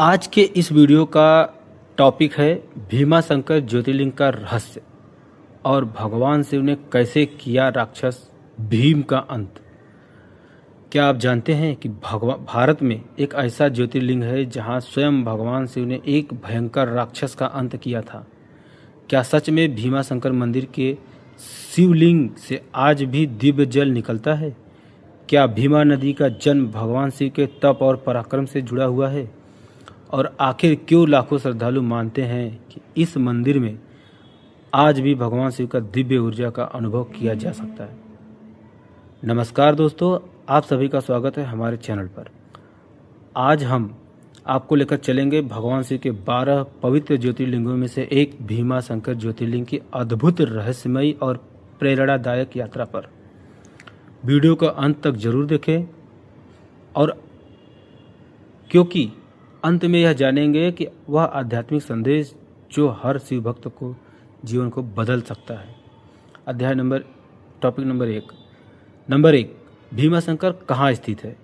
आज के इस वीडियो का टॉपिक है भीमाशंकर ज्योतिर्लिंग का रहस्य और भगवान शिव ने कैसे किया राक्षस भीम का अंत। क्या आप जानते हैं कि भारत में एक ऐसा ज्योतिर्लिंग है जहां स्वयं भगवान शिव ने एक भयंकर राक्षस का अंत किया था। क्या सच में भीमाशंकर मंदिर के शिवलिंग से आज भी दिव्य जल निकलता है? क्या भीमा नदी का जन्म भगवान शिव के तप और पराक्रम से जुड़ा हुआ है? और आखिर क्यों लाखों श्रद्धालु मानते हैं कि इस मंदिर में आज भी भगवान शिव का दिव्य ऊर्जा का अनुभव किया जा सकता है? नमस्कार दोस्तों, आप सभी का स्वागत है हमारे चैनल पर। आज हम आपको लेकर चलेंगे भगवान शिव के 12 पवित्र ज्योतिर्लिंगों में से एक भीमाशंकर ज्योतिर्लिंग की अद्भुत रहस्यमयी और प्रेरणादायक यात्रा पर। वीडियो को अंत तक जरूर देखें और क्योंकि अंत में यह जानेंगे कि वह आध्यात्मिक संदेश जो हर शिव भक्त को जीवन को बदल सकता है। टॉपिक नंबर एक, भीमाशंकर कहाँ स्थित है?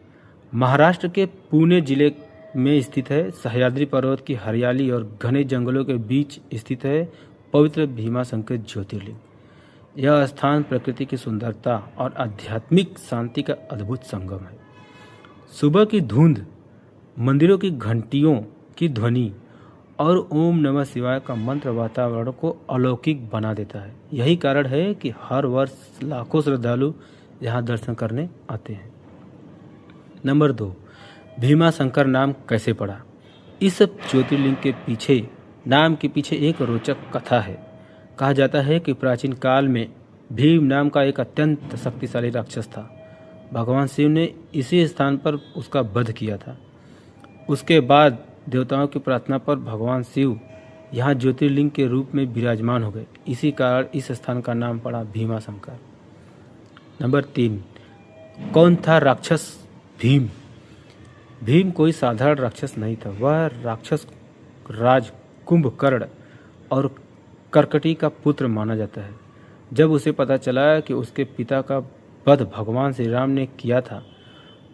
महाराष्ट्र के पुणे जिले में स्थित है। सह्याद्री पर्वत की हरियाली और घने जंगलों के बीच स्थित है पवित्र भीमाशंकर ज्योतिर्लिंग। यह स्थान प्रकृति की सुंदरता और आध्यात्मिक शांति का अद्भुत संगम है। सुबह की धुंध, मंदिरों की घंटियों की ध्वनि और ओम नमः शिवाय का मंत्र वातावरण को अलौकिक बना देता है। यही कारण है कि हर वर्ष लाखों श्रद्धालु यहाँ दर्शन करने आते हैं। नंबर 2, भीमाशंकर नाम कैसे पड़ा? इस ज्योतिर्लिंग के नाम के पीछे एक रोचक कथा है। कहा जाता है कि प्राचीन काल में भीम नाम का एक अत्यंत शक्तिशाली राक्षस था। भगवान शिव ने इसी स्थान पर उसका वध किया था। उसके बाद देवताओं की प्रार्थना पर भगवान शिव यहाँ ज्योतिर्लिंग के रूप में विराजमान हो गए। इसी कारण इस स्थान का नाम पड़ा भीमाशंकर। नंबर 3, कौन था राक्षस भीम? भीम कोई साधारण राक्षस नहीं था। वह राक्षस राज कुंभकर्ण और कर्कटी का पुत्र माना जाता है। जब उसे पता चला कि उसके पिता का वध भगवान श्री राम ने किया था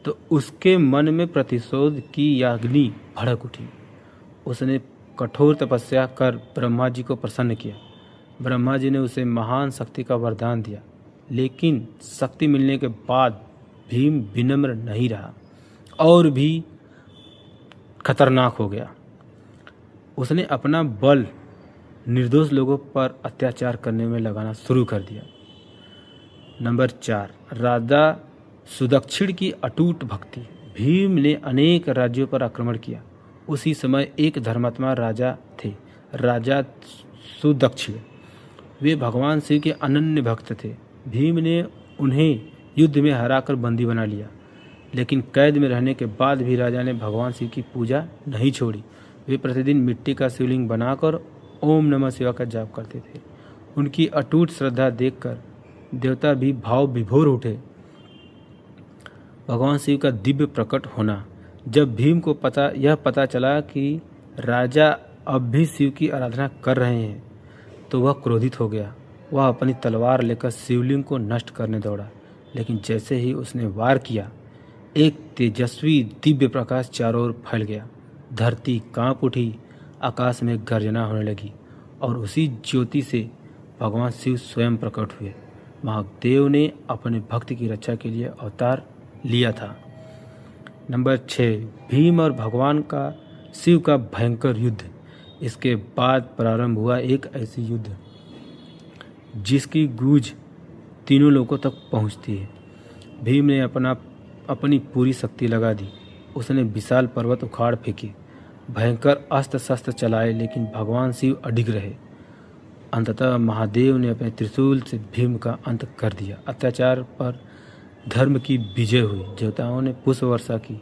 तो उसके मन में प्रतिशोध की अग्नि भड़क उठी। उसने कठोर तपस्या कर ब्रह्मा जी को प्रसन्न किया। ब्रह्मा जी ने उसे महान शक्ति का वरदान दिया, लेकिन शक्ति मिलने के बाद भीम विनम्र नहीं रहा और भी खतरनाक हो गया। उसने अपना बल निर्दोष लोगों पर अत्याचार करने में लगाना शुरू कर दिया। नंबर 4, राजा सुदक्षिण की अटूट भक्ति। भीम ने अनेक राज्यों पर आक्रमण किया। उसी समय एक धर्मात्मा राजा थे, राजा सुदक्षिण। वे भगवान शिव के अनन्य भक्त थे। भीम ने उन्हें युद्ध में हराकर बंदी बना लिया, लेकिन कैद में रहने के बाद भी राजा ने भगवान शिव की पूजा नहीं छोड़ी। वे प्रतिदिन मिट्टी का शिवलिंग बनाकर ओम नमः शिवाय का जाप करते थे। उनकी अटूट श्रद्धा देखकर देवता भी भाव विभोर उठे। भगवान शिव का दिव्य प्रकट होना। जब भीम को यह पता चला कि राजा अब भी शिव की आराधना कर रहे हैं तो वह क्रोधित हो गया। वह अपनी तलवार लेकर शिवलिंग को नष्ट करने दौड़ा, लेकिन जैसे ही उसने वार किया, एक तेजस्वी दिव्य प्रकाश चारों ओर फैल गया। धरती कांप उठी, आकाश में गर्जना होने लगी और उसी ज्योति से भगवान शिव स्वयं प्रकट हुए। महादेव ने अपने भक्त की रक्षा के लिए अवतार लिया था। नंबर 6, भीम और भगवान का शिव का भयंकर युद्ध। इसके बाद प्रारंभ हुआ एक ऐसी युद्ध जिसकी गूंज तीनों लोगों तक पहुंचती है। भीम ने अपनी पूरी शक्ति लगा दी। उसने विशाल पर्वत उखाड़ फेंके, भयंकर अस्त्र शस्त्र चलाए, लेकिन भगवान शिव अडिग रहे। अंततः महादेव ने अपने त्रिशूल से भीम का अंत कर दिया। अत्याचार पर धर्म की विजय हुई। देवताओं ने पुष्प वर्षा की,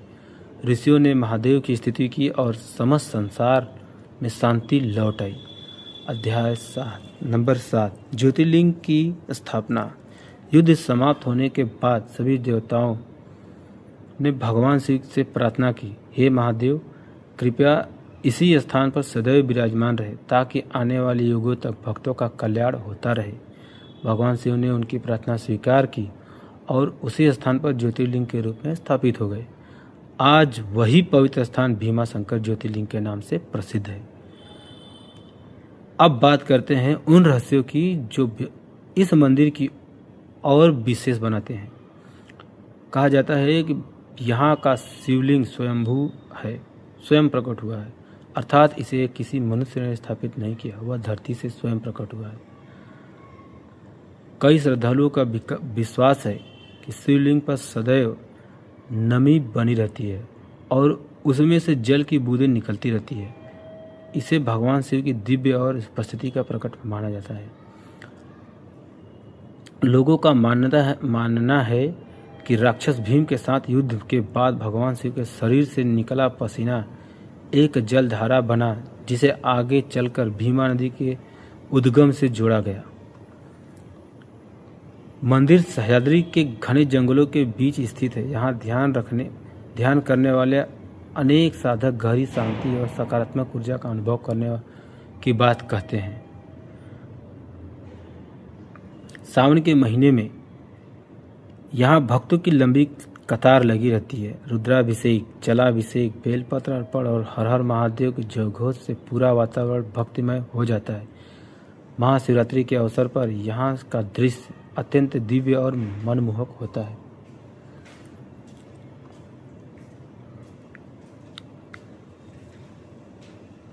ऋषियों ने महादेव की स्तुति की और समस्त संसार में शांति लौट आई। नंबर 7, ज्योतिर्लिंग की स्थापना। युद्ध समाप्त होने के बाद सभी देवताओं ने भगवान शिव से प्रार्थना की, हे महादेव, कृपया इसी स्थान पर सदैव विराजमान रहे ताकि आने वाले युगों तक भक्तों का कल्याण होता रहे। भगवान शिव ने उनकी प्रार्थना स्वीकार की और उसी स्थान पर ज्योतिर्लिंग के रूप में स्थापित हो गए। आज वही पवित्र स्थान भीमा शंकर ज्योतिर्लिंग के नाम से प्रसिद्ध है। अब बात करते हैं उन रहस्यों की जो इस मंदिर की और विशेष बनाते हैं। कहा जाता है कि यहाँ का शिवलिंग स्वयंभू है, स्वयं प्रकट हुआ है, अर्थात इसे किसी मनुष्य ने स्थापित नहीं किया, वह धरती से स्वयं प्रकट हुआ है। कई श्रद्धालुओं का विश्वास है कि शिवलिंग पर सदैव नमी बनी रहती है और उसमें से जल की बूंदें निकलती रहती है। इसे भगवान शिव की दिव्य और उपस्थिति का प्रकट माना जाता है। लोगों का मानना है कि राक्षस भीम के साथ युद्ध के बाद भगवान शिव के शरीर से निकला पसीना एक जलधारा बना, जिसे आगे चलकर भीमा नदी के उद्गम से जोड़ा गया। मंदिर सह्याद्री के घने जंगलों के बीच स्थित है। यहाँ ध्यान करने वाले अनेक साधक गहरी शांति और सकारात्मक ऊर्जा का अनुभव करने की बात कहते हैं। सावन के महीने में यहाँ भक्तों की लंबी कतार लगी रहती है। रुद्राभिषेक, जलाभिषेक, बेलपत्र अर्पण और हर हर महादेव के जयघोष से पूरा वातावरण भक्तिमय हो जाता है। महाशिवरात्रि के अवसर पर यहाँ का दृश्य अत्यंत दिव्य और मनमोहक होता है।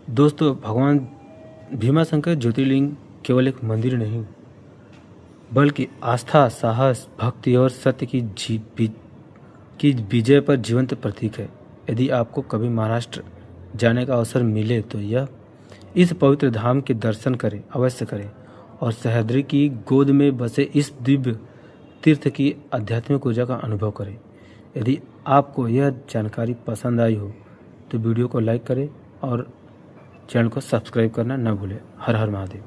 दोस्तों, भगवान भीमा शंकर ज्योतिर्लिंग केवल एक मंदिर नहीं, बल्कि आस्था, साहस, भक्ति और सत्य की विजय पर जीवंत प्रतीक है। यदि आपको कभी महाराष्ट्र जाने का अवसर मिले तो इस पवित्र धाम के दर्शन करें, अवश्य करें और सह्याद्री की गोद में बसे इस दिव्य तीर्थ की आध्यात्मिक ऊर्जा का अनुभव करें। यदि आपको यह जानकारी पसंद आई हो तो वीडियो को लाइक करें और चैनल को सब्सक्राइब करना न भूलें। हर हर महादेव।